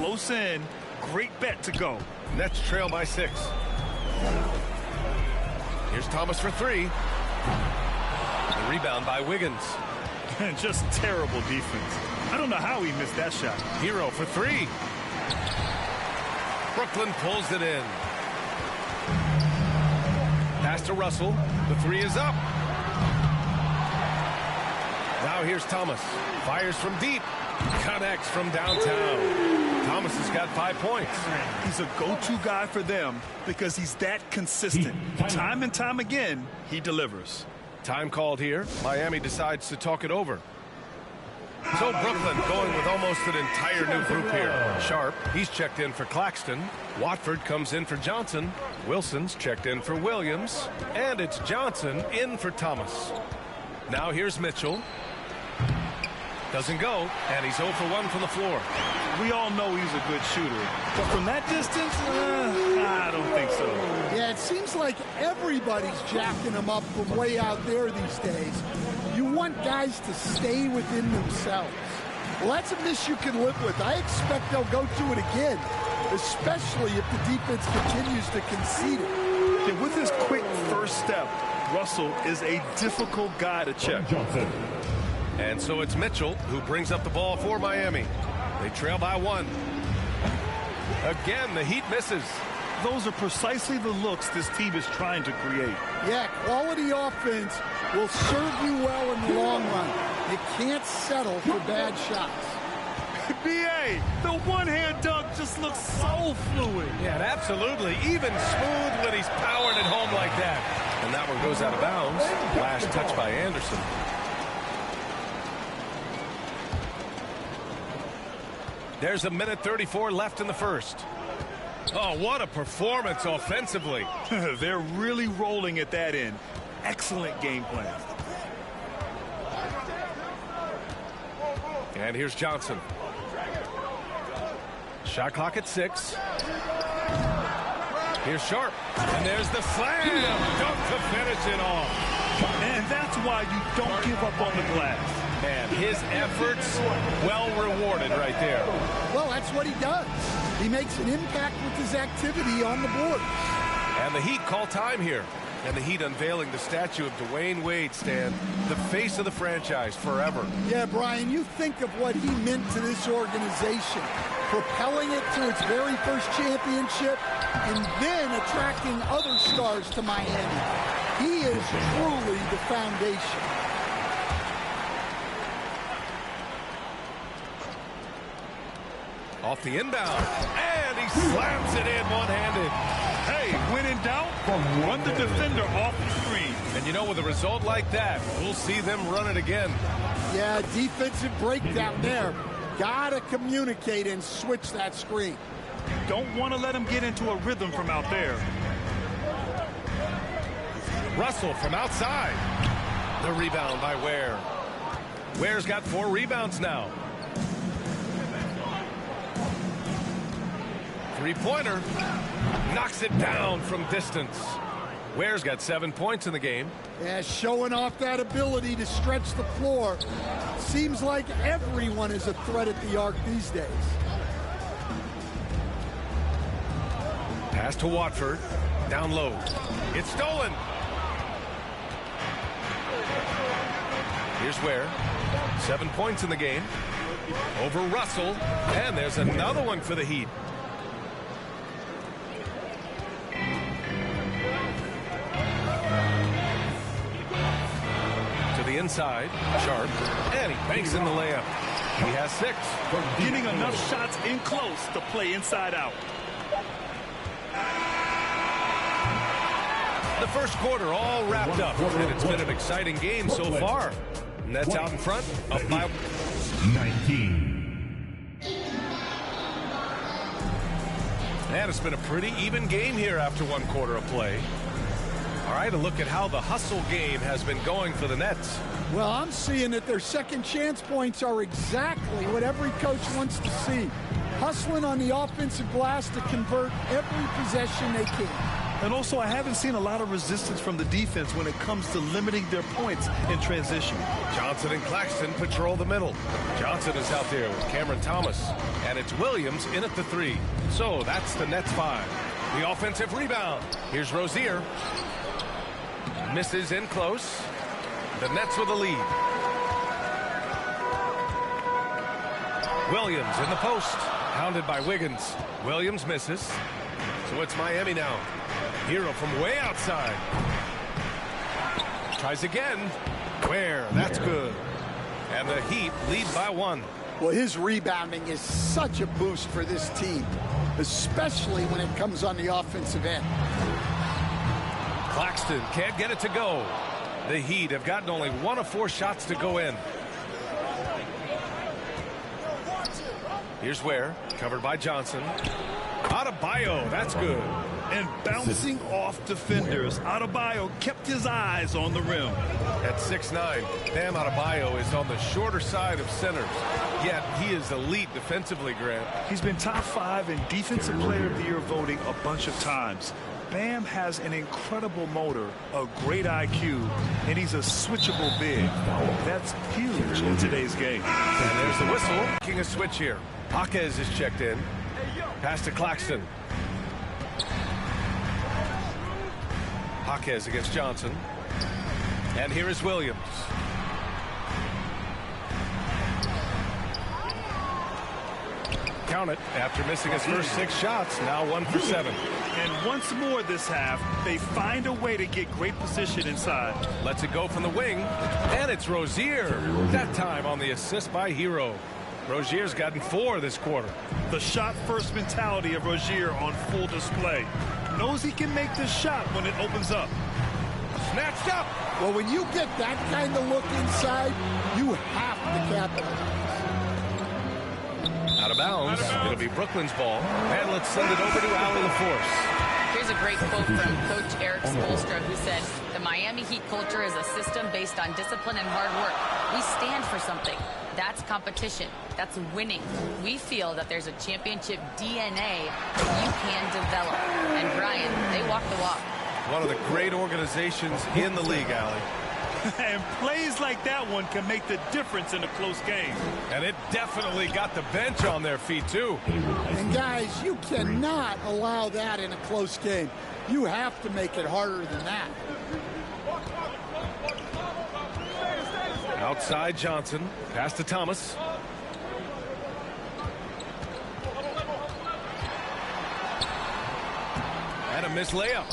close in. Great bet to go. Nets trail by 6. Here's Thomas for 3. The rebound by Wiggins. And just terrible defense. I don't know how he missed that shot. Hero for 3. Brooklyn pulls it in. Pass to Russell. The 3 is up. Now here's Thomas. Fires from deep. Connects from downtown. Thomas has got 5 points. He's a go-to guy for them because he's that consistent. Time and time again, he delivers. Time called here. Miami decides to talk it over. So Brooklyn going with almost an entire new group here. Sharp, he's checked in for Claxton. Watford comes in for Johnson. Wilson's checked in for Williams. And it's Johnson in for Thomas. Now here's Mitchell. Doesn't go, and he's 0 for 1 from the floor. We all know he's a good shooter. But from that distance, I don't think so. Yeah, it seems like everybody's jacking him up from way out there these days. You want guys to stay within themselves. Well, that's a miss you can live with. I expect they'll go to it again, especially if the defense continues to concede it. Yeah, with his quick first step, Russell is a difficult guy to check. And so it's Mitchell who brings up the ball for Miami. They trail by 1. Again, the Heat misses. Those are precisely the looks this team is trying to create. Yeah, quality offense will serve you well in the long run. You can't settle for bad shots. B.A., the one-hand dunk just looks so fluid. Yeah, absolutely. Even smooth when he's powering it home like that. And that one goes out of bounds. Last touch by Anderson. There's 1:34 left in the first. Oh, what a performance offensively. They're really rolling at that end. Excellent game plan. And here's Johnson. Shot clock at 6. Here's Sharp. And there's the slam. Dunk to finish it off. And that's why you don't give up on the glass. And his efforts well rewarded right there. Well, that's what he does. He makes an impact with his activity on the board. And the Heat call time here. And the Heat unveiling the statue of Dwayne Wade, Stan, the face of the franchise forever. Yeah, Brian, you think of what he meant to this organization, propelling it to its very first championship and then attracting other stars to Miami. He is truly the foundation. Off the inbound, and he slams it in one-handed. Hey, when in doubt, run the defender off the screen. And you know, with a result like that, we'll see them run it again. Yeah, defensive breakdown there. Gotta communicate and switch that screen. Don't want to let him get into a rhythm from out there. Russell from outside. The rebound by Ware. Ware's got 4 rebounds now. Three-pointer. Knocks it down from distance. Ware's got 7 points in the game. Yeah, showing off that ability to stretch the floor. Seems like everyone is a threat at the arc these days. Pass to Watford. Down low. It's stolen. Here's Ware. 7 points in the game. Over Russell. And there's another one for the Heat. The inside, Sharp, and he banks in the layup. He has 6. Getting enough shots in close to play inside out. The first quarter all wrapped up, and it's been an exciting game so far. Nets out in front, up by 19. And it's been a pretty even game here after 1 quarter of play. All right, a look at how the hustle game has been going for the Nets. Well, I'm seeing that their second chance points are exactly what every coach wants to see. Hustling on the offensive glass to convert every possession they can. And also, I haven't seen a lot of resistance from the defense when it comes to limiting their points in transition. Johnson and Claxton patrol the middle. Johnson is out there with Cameron Thomas. And it's Williams in at the 3. So that's the Nets 5. The offensive rebound. Here's Rozier. Misses in close. The Nets with the lead. Williams in the post. Hounded by Wiggins. Williams misses. So it's Miami now. Hero from way outside. Tries again. Where? That's good. And the Heat lead by 1. Well, his rebounding is such a boost for this team, especially when it comes on the offensive end. Claxton can't get it to go. The Heat have gotten only 1 of 4 shots to go in. Here's Ware, covered by Johnson. Adebayo, that's good. And bouncing off defenders, Adebayo kept his eyes on the rim. At 6'9", Bam Adebayo is on the shorter side of centers. Yet he is elite defensively, Grant. He's been top 5 in Defensive Player of the Year voting a bunch of times. Bam has an incredible motor, a great IQ, and he's a switchable big. That's huge in today's game. And there's the whistle. Making a switch here. Jaquez is checked in. Pass to Claxton. Jaquez against Johnson. And here is Williams. Count it. After missing his first 6 shots, now 1 for 7. And once more this half, they find a way to get great position inside. Lets it go from the wing. And it's Rozier. That time on the assist by Hero. Rozier's gotten 4 this quarter. The shot-first mentality of Rozier on full display. Knows he can make the shot when it opens up. Snatched up. Well, when you get that kind of look inside, you have to capitalize. Out of bounds. It'll be Brooklyn's ball. And let's send it over to Allie LaForce. Here's a great quote from Coach Eric Spoelstra, who said, "The Miami Heat culture is a system based on discipline and hard work. We stand for something. That's competition. That's winning. We feel that there's a championship DNA that you can develop." And Brian, they walk the walk. One of the great organizations in the league, Allie. And plays like that one can make the difference in a close game. And it definitely got the bench on their feet, too. And, guys, you cannot allow that in a close game. You have to make it harder than that. Outside Johnson. Pass to Thomas. And a missed layup.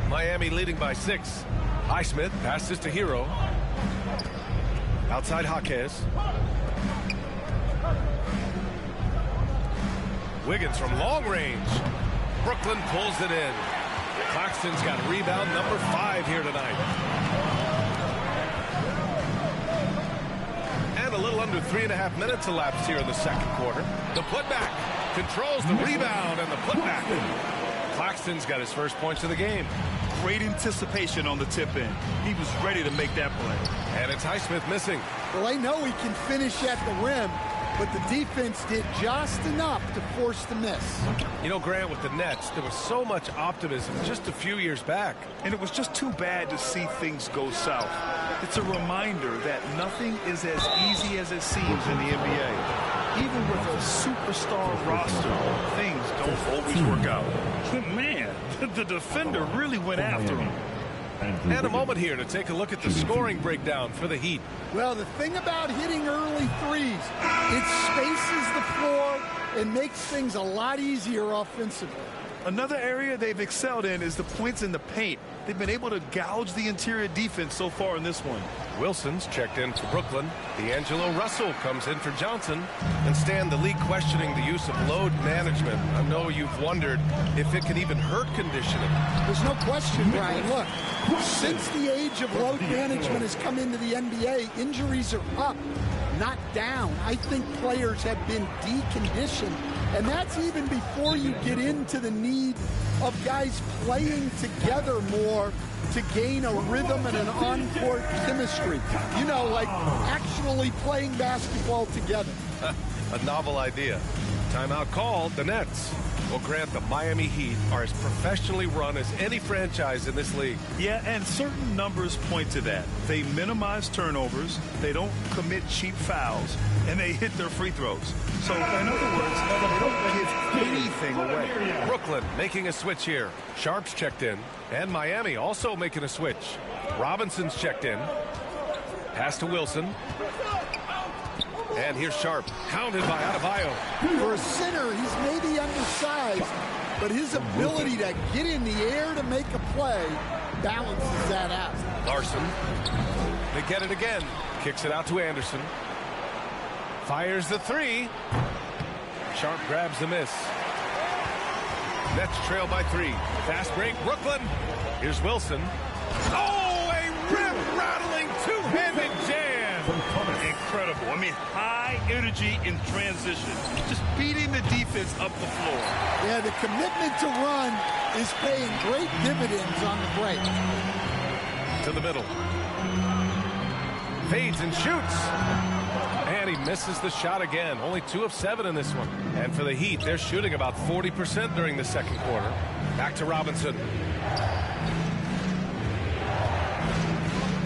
Miami leading by 6. Highsmith passes to Hero. Outside Jaquez. Wiggins from long range. Brooklyn pulls it in. Claxton's got rebound number 5 here tonight. And a little under 3.5 minutes elapsed here in the second quarter. The putback controls the rebound and the putback. Claxton's got his first points of the game. Great anticipation on the tip in. He was ready to make that play. And it's Highsmith missing. Well, I know he can finish at the rim, but the defense did just enough to force the miss. You know, Grant, with the Nets, there was so much optimism just a few years back. And it was just too bad to see things go south. It's a reminder that nothing is as easy as it seems in the NBA. Even with a superstar roster, things don't always work out. Man, the defender really went after him. And a moment here to take a look at the scoring breakdown for the Heat. Well, the thing about hitting early threes, it spaces the floor and makes things a lot easier offensively. Another area they've excelled in is the points in the paint. They've been able to gouge the interior defense so far in this one. Wilson's checked in for Brooklyn. D'Angelo Russell comes in for Johnson. And Stan, the league questioning the use of load management. I know you've wondered if it can even hurt conditioning. There's no question, Brian. Look, since the age of load management has come into the NBA, injuries are up, not down. I think players have been deconditioned. And that's even before you get into the need of guys playing together more to gain a rhythm and an on-court chemistry. You know, like actually playing basketball together. A novel idea. Timeout called, the Nets. Well, Grant, the Miami Heat are as professionally run as any franchise in this league. Yeah, and certain numbers point to that. They minimize turnovers, they don't commit cheap fouls, and they hit their free throws. So, in other words, they don't give anything away. Brooklyn making a switch here. Sharp's checked in, and Miami also making a switch. Robinson's checked in. Pass to Wilson. And here's Sharp, hounded by Adebayo. For a center, he's maybe undersized, but his ability to get in the air to make a play balances that out. Larson. They get it again. Kicks it out to Anderson. Fires the three. Sharp grabs the miss. Nets trail by 3. Fast break, Brooklyn. Here's Wilson. Oh, a rip-rattling two-handed jam. Incredible. I mean, high energy in transition. Just beating the defense up the floor. Yeah, the commitment to run is paying great dividends on the break. To the middle. Fades and shoots. And he misses the shot again. Only 2 of 7 in this one. And for the Heat, they're shooting about 40% during the second quarter. Back to Robinson.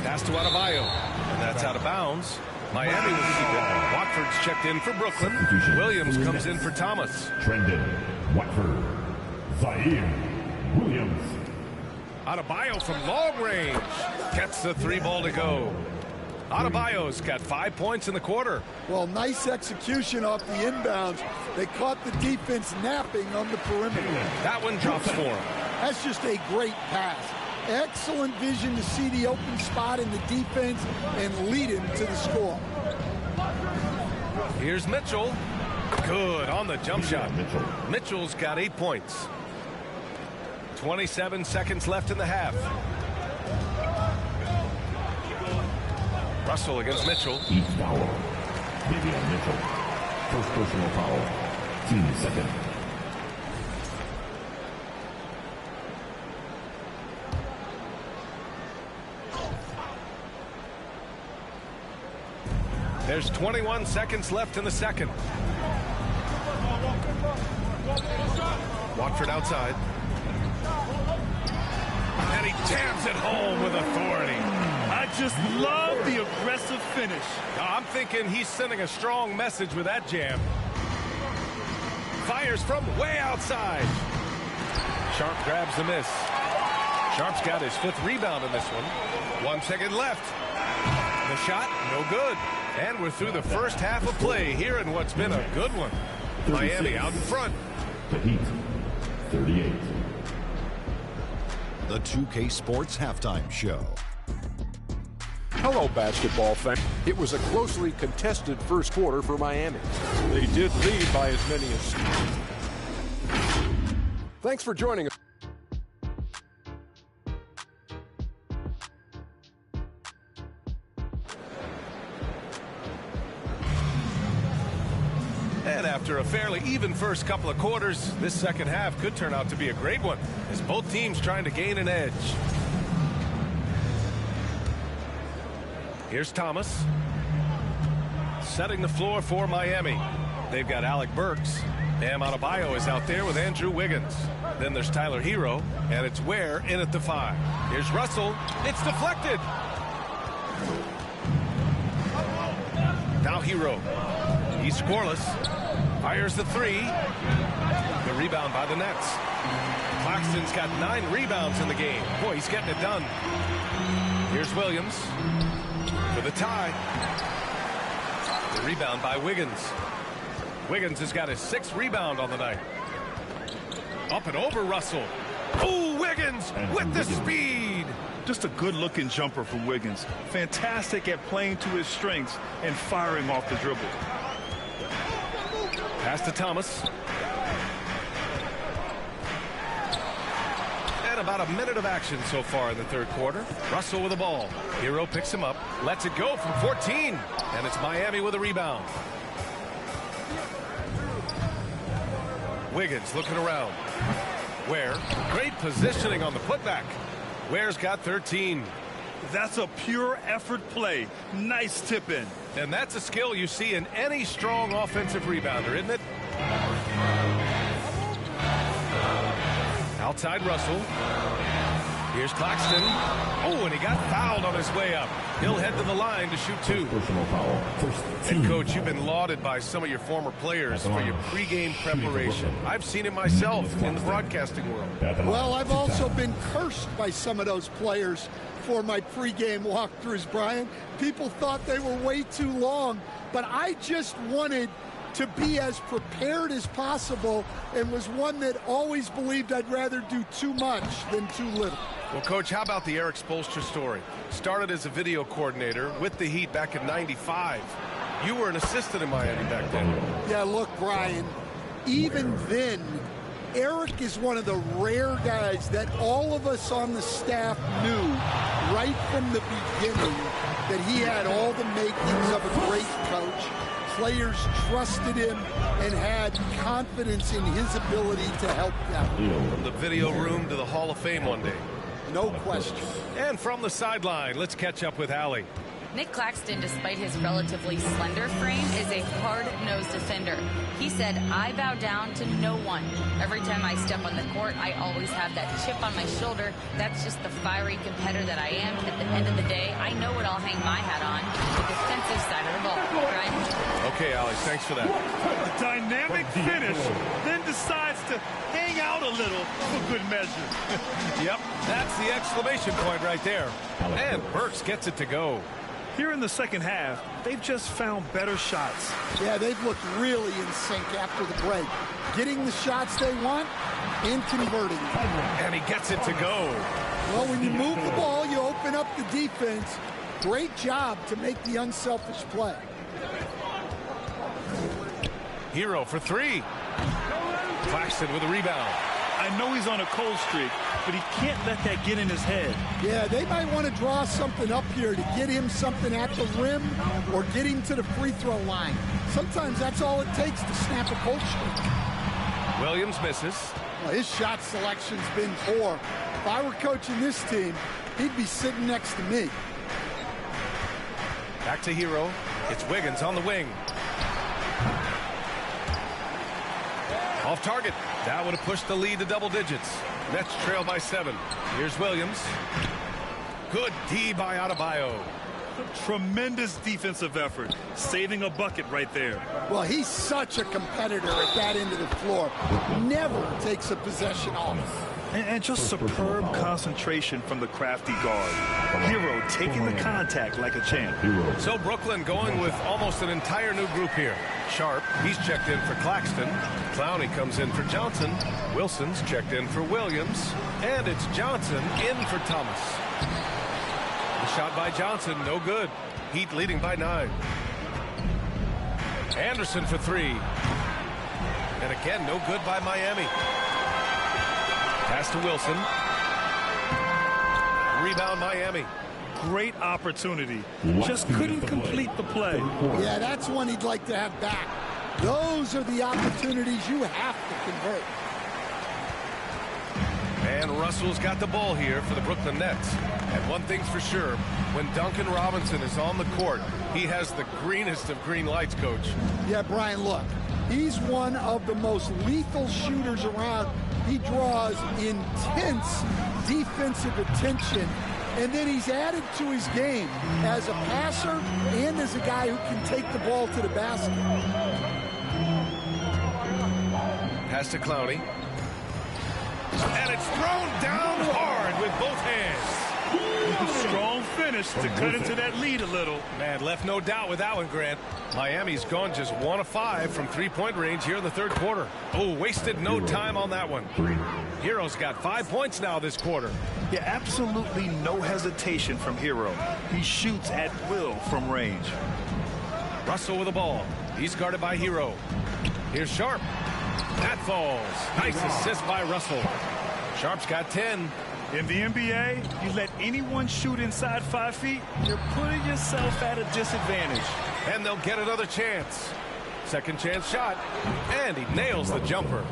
Pass to Adebayo. And that's out of bounds. Miami will keep it. Watford's checked in for Brooklyn. Williams comes in for Thomas. Trendon, Watford, Zaire, Williams. Adebayo from long range. Gets the 3-ball to go. Adebayo's got 5 points in the quarter. Well, nice execution off the inbounds. They caught the defense napping on the perimeter. That one drops for him. That's just a great pass. Excellent vision to see the open spot in the defense and lead him to the score. Here's Mitchell. Good on the jump shot. Mitchell's got 8 points. 27 seconds left in the half. Russell against Mitchell. Each foul. Vivian Mitchell. First personal foul. Team second. There's 21 seconds left in the second. Watford outside. And he jams it home with authority. I just love the aggressive finish. Now, I'm thinking he's sending a strong message with that jam. Fires from way outside. Sharp grabs the miss. Sharp's got his 5th rebound in this one. 1 second left. The shot, no good. And we're through the first half of play here in what's been a good one. Miami out in front. The Heat, 38. The 2K Sports Halftime Show. Hello, basketball fans. It was a closely contested first quarter for Miami. They did lead by as many as... Thanks for joining us. And after a fairly even first couple of quarters, this second half could turn out to be a great one, as both teams trying to gain an edge. Here's Thomas. Setting the floor for Miami. They've got Alec Burks. Bam Adebayo is out there with Andrew Wiggins. Then there's Tyler Hero, and it's Ware in at the 5. Here's Russell. It's deflected. Now Hero. He's scoreless. Fires the 3. The rebound by the Nets. Claxton's got 9 rebounds in the game. Boy, he's getting it done. Here's Williams for the tie. The rebound by Wiggins. Wiggins has got his 6th rebound on the night. Up and over Russell. Oh, Wiggins with the speed. Just a good-looking jumper from Wiggins. Fantastic at playing to his strengths and firing off the dribble. Pass to Thomas. And about a minute of action so far in the third quarter. Russell with the ball. Hero picks him up. Lets it go from 14. And it's Miami with a rebound. Wiggins looking around. Ware. Great positioning on the putback. Ware's got 13. That's a pure effort play. Nice tip in. And that's a skill you see in any strong offensive rebounder, isn't it? Outside Russell. Here's Claxton. Oh, and he got fouled on his way up. He'll head to the line to shoot 2. Personal foul. First And team. Coach, you've been lauded by some of your former players for your pregame preparation. I've seen it myself in the broadcasting world. Well, I've also been cursed by some of those players for my pregame walkthroughs, Brian. People thought they were way too long, but I just wanted to be as prepared as possible and was one that always believed I'd rather do too much than too little. Well, Coach, how about the Eric Spoelstra story? Started as a video coordinator with the Heat back in '95. You were an assistant in Miami back then. Yeah, look, Brian, even then, Eric is one of the rare guys that all of us on the staff knew right from the beginning that he had all the makings of a great coach. Players trusted him and had confidence in his ability to help them. From the video room to the Hall of Fame one day. No question. And from the sideline, let's catch up with Allie. Nick Claxton, despite his relatively slender frame, is a hard-nosed defender. He said, "I bow down to no one. Every time I step on the court, I always have that chip on my shoulder. That's just the fiery competitor that I am. At the end of the day, I know what I'll hang my hat on, the defensive side of the ball." Brian? Okay, Allie, thanks for that. A dynamic finish, then decides to hang out a little for good measure. Yep, that's the exclamation point right there. And Burks gets it to go. Here in the second half, they've just found better shots. Yeah, they've looked really in sync after the break. Getting the shots they want and converting them. And he gets it to go. Well, when you move the ball, you open up the defense. Great job to make the unselfish play. Hero for 3. Claxton with a rebound. I know he's on a cold streak, but he can't let that get in his head. Yeah, they might want to draw something up here to get him something at the rim or get him to the free throw line. Sometimes that's all it takes to snap a cold streak. Williams misses. Well, his shot selection's been poor. If I were coaching this team, he'd be sitting next to me. Back to Hero. It's Wiggins on the wing. Off target. That would have pushed the lead to double digits. Nets trail by 7. Here's Williams. Good D by Adebayo. Tremendous defensive effort, saving a bucket right there. Well, he's such a competitor at that end of the floor. Never takes a possession off. And just superb concentration from the crafty guard. Hero taking the contact like a champ. So Brooklyn going with almost an entire new group here. Sharp, he's checked in for Claxton. Clowney comes in for Johnson. Wilson's checked in for Williams. And it's Johnson in for Thomas. The shot by Johnson, no good. Heat leading by 9. Anderson for 3. And again, no good by Miami. Pass to Wilson. Rebound Miami. Great opportunity. Just couldn't complete the play. Yeah, that's one he'd like to have back. Those are the opportunities you have to convert. And Russell's got the ball here for the Brooklyn Nets. And one thing's for sure, when Duncan Robinson is on the court, he has the greenest of green lights, Coach. Yeah, Brian, look. He's one of the most lethal shooters around. He draws intense defensive attention, and then he's added to his game as a passer and as a guy who can take the ball to the basket. Pass to Clowney. And it's thrown down hard with both hands. Strong finish to cut into that lead a little. Man, left no doubt with that one, Grant. Miami's gone just 1 of 5 from three-point range here in the third quarter. Oh, wasted no time on that one. Hero's got 5 points now this quarter. Yeah, absolutely no hesitation from Hero. He shoots at will from range. Russell with the ball. He's guarded by Hero. Here's Sharp. That falls. Nice assist by Russell. Sharp's got 10. In the NBA, you let anyone shoot inside 5 feet, you're putting yourself at a disadvantage. And they'll get another chance. Second chance shot. And he nails the jumper.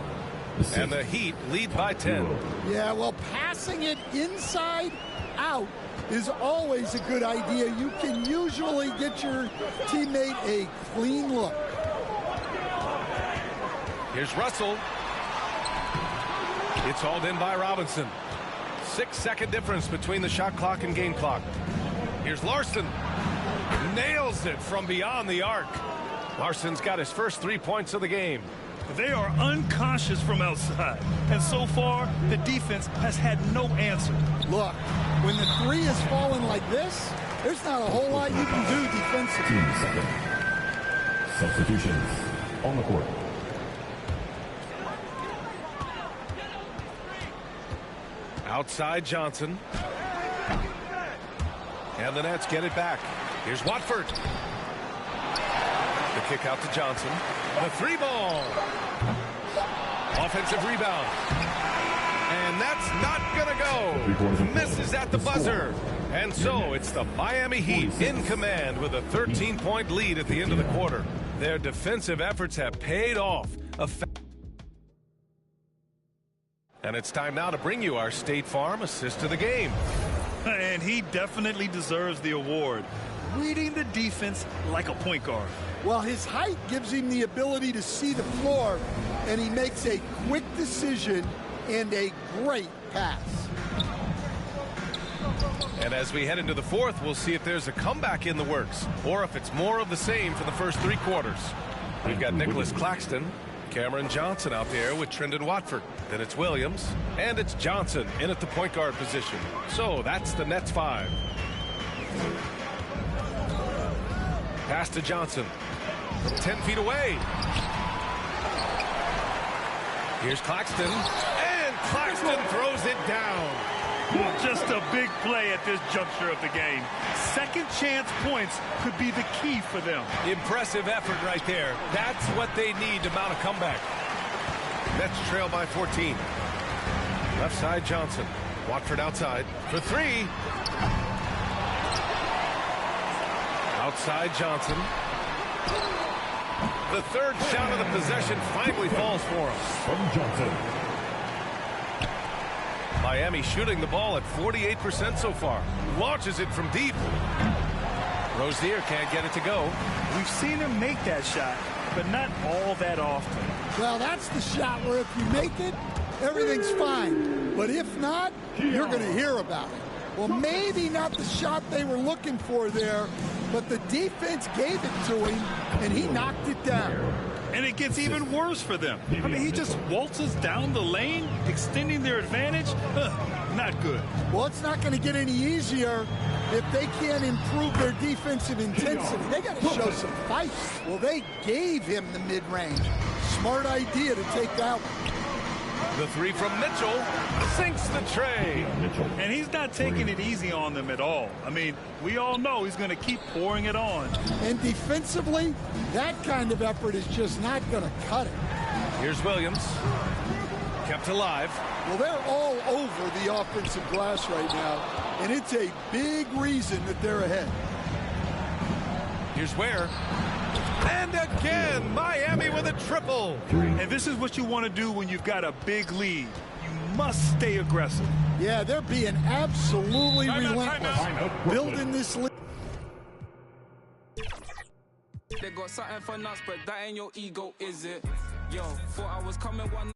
And the Heat lead by 10. Yeah, well, passing it inside out is always a good idea. You can usually get your teammate a clean look. Here's Russell. It's hauled in by Robinson. 6-second difference between the shot clock and game clock. Here's Larson. Nails it from beyond the arc. Larson's got his first 3 points of the game. They are unconscious from outside. And so far, the defense has had no answer. Look, when the three is falling like this, there's not a whole lot you can do defensively. 2 seconds. Substitutions on the court. Outside Johnson. And the Nets get it back. Here's Watford. The kick out to Johnson. The 3-ball. Offensive rebound. And that's not going to go. Misses at the buzzer. And so it's the Miami Heat in command with a 13-point lead at the end of the quarter. Their defensive efforts have paid off. And it's time now to bring you our State Farm assist of the game. And he definitely deserves the award. Reading the defense like a point guard. Well, his height gives him the ability to see the floor, and he makes a quick decision and a great pass. And as we head into the fourth, we'll see if there's a comeback in the works or if it's more of the same for the first 3 quarters. We've got Nicholas Claxton, Cameron Johnson out there with Trendon Watford. Then it's Williams, and it's Johnson in at the point guard position. So that's the Nets 5. Pass to Johnson from 10 feet away. Here's Claxton, and Claxton throws it down. Just a big play at this juncture of the game. Second chance points could be the key for them. Impressive effort right there. That's what they need to mount a comeback. Nets trail by 14. Left side Johnson. Watford outside for 3. Outside Johnson. The third shot of the possession finally falls for him. From Johnson. Miami shooting the ball at 48% so far. Launches it from deep. Rozier can't get it to go. We've seen him make that shot, but not all that often. Well, that's the shot where if you make it, everything's fine. But if not, you're going to hear about it. Well, maybe not the shot they were looking for there, but the defense gave it to him, and he knocked it down. And it gets even worse for them. I mean, he just waltzes down the lane, extending their advantage. Not good. Well, it's not going to get any easier if they can't improve their defensive intensity. They got to show some fight. Well, they gave him the mid-range. Smart idea to take that one. The 3 from Mitchell sinks the tray. And he's not taking it easy on them at all. I mean, we all know he's going to keep pouring it on. And defensively, that kind of effort is just not going to cut it. Here's Williams. Kept alive. Well, they're all over the offensive glass right now, and it's a big reason that they're ahead. Here's Ware. And again, Miami with a triple. And this is what you want to do when you've got a big lead. You must stay aggressive. Yeah, they're being absolutely relentless. Building this lead. They got something for nuts, but that ain't your ego, is it? Yo, thought I was coming one.